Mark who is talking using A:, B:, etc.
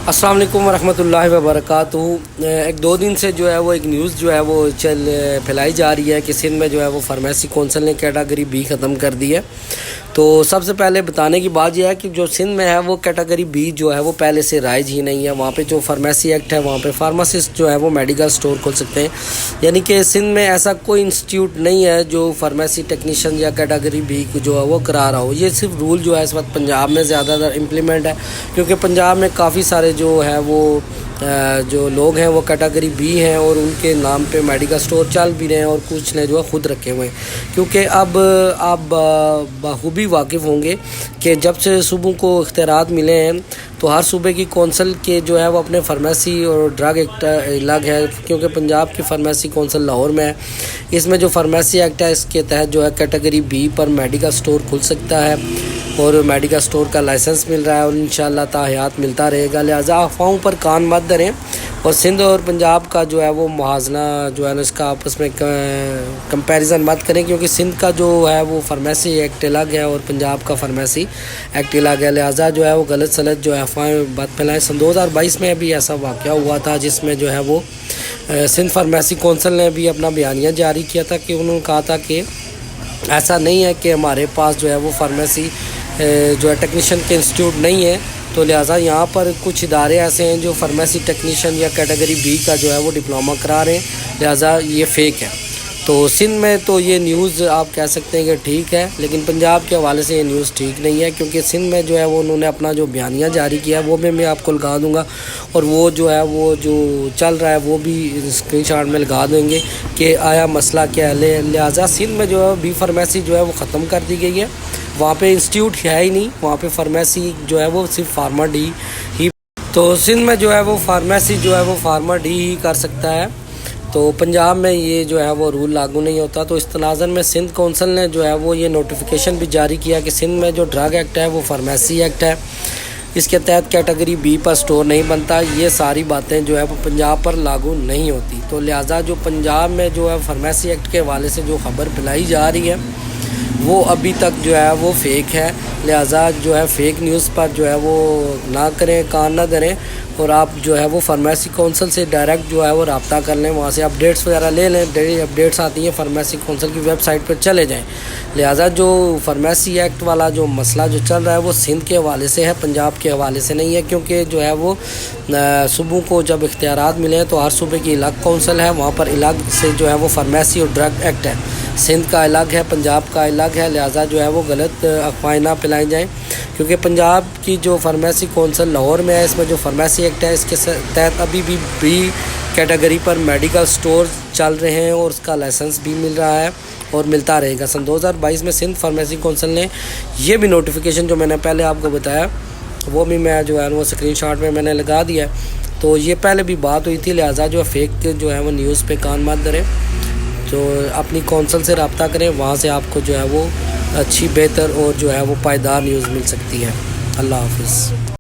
A: अस्सलाम वालेकुम वरहमतुल्लाहि वबरकातुहू। एक दो दिन से जो है वो एक न्यूज़ जो है वो फैलाई जा रही है कि सिंध में जो है वो फार्मेसी कौंसिल ने कैटेगरी बी ख़त्म कर दी है। तो सबसे पहले बताने की बात यह है कि जो सिंध में है वो कैटेगरी बी जो है वो पहले से राइज ही नहीं है। वहाँ पे जो फार्मेसी एक्ट है वहाँ पे फार्मासिस्ट जो है वो मेडिकल स्टोर खोल सकते हैं, यानी कि सिंध में ऐसा कोई इंस्टीट्यूट नहीं है जो फार्मेसी टेक्नीशियन या कैटेगरी बी को जो है वो करा रहा हो। ये सिर्फ रूल जो है इस वक्त पंजाब में ज़्यादातर इम्प्लीमेंट है, क्योंकि पंजाब में काफ़ी सारे जो है वो जो लोग हैं वो कैटेगरी बी हैं और उनके नाम पे मेडिकल स्टोर चल भी रहे हैं और कुछ ने जो है ख़ुद रखे हुए हैं। क्योंकि अब आप बखूबी वाकिफ़ होंगे कि जब से सूबों को इख्तियारात मिले हैं तो हर सूबे की कौंसिल के जो है वो अपने फार्मेसी और ड्रग एक्ट अलग है। क्योंकि पंजाब की फार्मेसी कौंसिल लाहौर में है, इसमें जो फार्मेसी एक्ट है इसके तहत जो है कैटेगरी बी पर मेडिकल स्टोर खुल सकता है और मेडिकल स्टोर का लाइसेंस मिल रहा है और इंशाअल्लाह ताहयात मिलता रहेगा। लिहाजा अफवाहों पर कान मत धरें और सिंध और पंजाब का जो है वो मुआवजा जो है ना इसका आपस में कंपैरिजन मत करें, क्योंकि सिंध का जो है वो फार्मेसी एक्ट अलग है और पंजाब का फार्मेसी एक्ट अलग है। लिहाजा जो है वो गलत सलत जो है अफवाहें बात फैलाएं। सन 2022 में भी ऐसा वाक़या हुआ था जिसमें जो है वो सिंध फार्मेसी कौंसिल ने भी अपना बयानिया जारी किया था कि उन्होंने कहा था कि ऐसा नहीं है कि हमारे पास जो है वो फार्मेसी जो है टेक्नीशियन के इंस्टीट्यूट नहीं है। तो लिहाजा यहाँ पर कुछ इदारे ऐसे हैं जो फार्मेसी टेक्नीशियन या कैटेगरी बी का जो है वो डिप्लोमा करा रहे हैं, लिहाजा ये फ़ेक है। तो सिंध में तो ये न्यूज़ आप कह सकते हैं कि ठीक है, लेकिन पंजाब के हवाले से ये न्यूज़ ठीक नहीं है, क्योंकि सिंध में जो है वो उन्होंने अपना जो बयानिया जारी किया है वो भी मैं आपको लगा दूंगा और वो जो है वो जो चल रहा है वो भी स्क्रीनशॉट में लगा देंगे कि आया मसला क्या है। लिहाजा सिंध में जो है बी फार्मेसी जो है वो ख़त्म कर दी गई है। वहाँ पे इंस्टीट्यूट है ही नहीं, वहाँ पे फार्मेसी जो है वो सिर्फ फार्मा डी ही। तो सिंध में जो है वो फार्मेसी जो है वो फार्मा डी ही कर सकता है। तो पंजाब में ये जो है वो रूल लागू नहीं होता। तो इस तनाज़ुर में सिंध कौंसिल ने जो है वो ये नोटिफिकेशन भी जारी किया कि सिंध में जो ड्रग एक्ट है वो फार्मेसी एक्ट है, इसके तहत कैटेगरी बी पर स्टोर नहीं बनता। ये सारी बातें जो है वो पंजाब पर लागू नहीं होती। तो लिहाजा जो पंजाब में जो है फार्मेसी एक्ट के हवाले से जो खबर फैलाई जा रही है वो अभी तक जो है वो फ़ेक है। लिहाजा जो है फ़ेक न्यूज़ पर जो है वो ना करें, कान ना धरें और आप जो है वो फार्मेसी कौंसिल से डायरेक्ट जो है वो रब्ता कर लें, वहाँ से अपडेट्स वगैरह ले लें। डेली अपडेट्स आती हैं फार्मेसी कौंसिल की वेबसाइट पर चले जाएं। लिहाजा जो फार्मेसी एक्ट वाला जो मसला जो चल रहा है वो सिंध के हवाले से है, पंजाब के हवाले से नहीं है। क्योंकि जो है वो सूबों को जब इख्तियारात मिले हैं तो हर सूबे की अलग कौंसिल है, वहाँ पर अलग से जो है वो फार्मेसी और ड्रग एक्ट है। सिंध का अलग है, पंजाब का अलग है। लिहाजा जो है वो गलत अफवाहें ना फैलाई जाएँ, क्योंकि पंजाब की जो फार्मेसी कौंसिल लाहौर में है, इसमें जो फार्मेसी एक्ट है इसके तहत अभी भी बी कैटेगरी पर मेडिकल स्टोर चल रहे हैं और उसका लाइसेंस भी मिल रहा है और मिलता रहेगा। सन 2022 में सिंध फार्मेसी कौंसिल ने ये भी नोटिफिकेशन जो मैंने पहले आपको बताया वो भी मैं जो है वो स्क्रीनशॉट में मैंने लगा दिया है। तो ये पहले भी बात हुई थी। लिहाजा जो फेक जो है वो न्यूज़ पे कान मत धरें, तो अपनी कौंसिल से रब्ता करें, वहाँ से आपको जो है वो अच्छी बेहतर और जो है वो पायदार न्यूज़ मिल सकती है। अल्लाह हाफ़िज़।